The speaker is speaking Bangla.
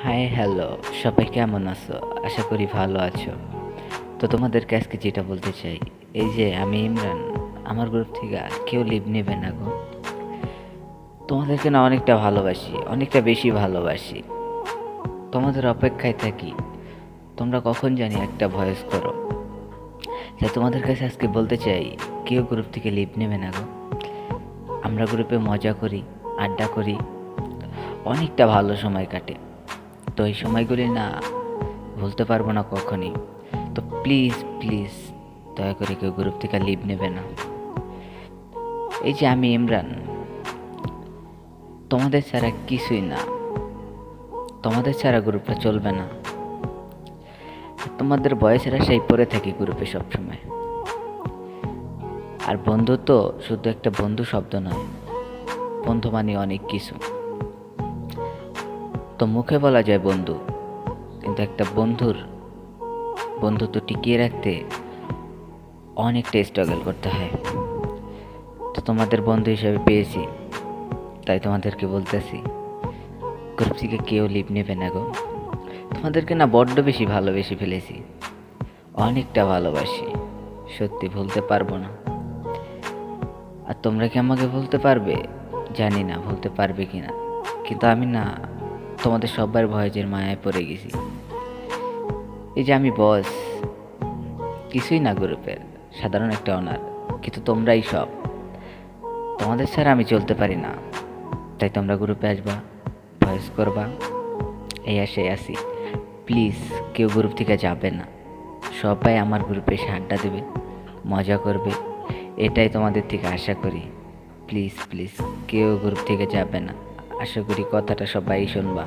হাই হ্যালো, সবাই কেমন আছো? আশা করি ভালো আছো। তো তোমাদেরকে আজকে যেটা বলতে চাই, এই যে আমি ইমরান, আমার গ্রুপ থেকে আর কেউ লিভ নেবে না গো। তোমাদেরকে না অনেকটা ভালোবাসি, অনেকটা বেশি ভালোবাসি। তোমাদের অপেক্ষায় থাকি, তোমরা কখন জানি একটা ভয়েস করো। তাই তোমাদের কাছে আজকে বলতে চাই, কেউ গ্রুপ থেকে লিভ নেবে না গো। আমরা গ্রুপে মজা করি, আড্ডা করি, অনেকটা ভালো সময় কাটে। তো এই সময়গুলি না ভুলতে পারবো না কখনই। তো প্লিজ প্লিজ দয়া করে কেউ গ্রুপ থেকে লিভ নেবে না। এই যে আমি ইমরান, তোমাদের ছাড়া কিছুই না, তোমাদের ছাড়া গ্রুপটা চলবে না। তোমাদের বয়সের আশায় পড়ে থাকি গ্রুপে সবসময়। আর বন্ধু তো শুধু একটা বন্ধু শব্দ নয়, বন্ধু মানে অনেক কিছু। তো মুখে বলা যায় বন্ধু, কিন্তু একটা বন্ধুত্ব টিকিয়ে রাখতে অনেকটা স্ট্রাগল করতে হয়। তো তোমাদের বন্ধু হিসেবে পেয়েছি, তাই তোমাদেরকে বলতেছি, গ্রুপ থেকে কেউ লিভ নেবে না গো। তোমাদেরকে না বড্ড বেশি ভালোবেসে ফেলেছি, অনেকটা ভালোবাসি, সত্যি ভুলতে পারবো না। আর তোমরা কি আমাকে ভুলতে পারবে? জানি না ভুলতে পারবে কি না, কিন্তু আমি না তোমাদের সবার ভয়েজের মায়ায় পড়ে গেছি। এই যে আমি বস, কিছুই না গ্রুপের, সাধারণ একটা অনার, কিন্তু তোমরাই সব। তোমাদের ছাড়া আমি চলতে পারি না। তাই তোমরা গ্রুপে আসবা, ভয়েস করবা, এই আশায় আসি। প্লিজ কেউ গ্রুপ থেকে যাবে না, সবাই আমার গ্রুপে এসে আড্ডা দেবে, মজা করবে, এটাই তোমাদের থেকে আশা করি। প্লিজ প্লিজ কেউ গ্রুপ থেকে যাবে না, আশা করি কথাটা সবাই শুনবা।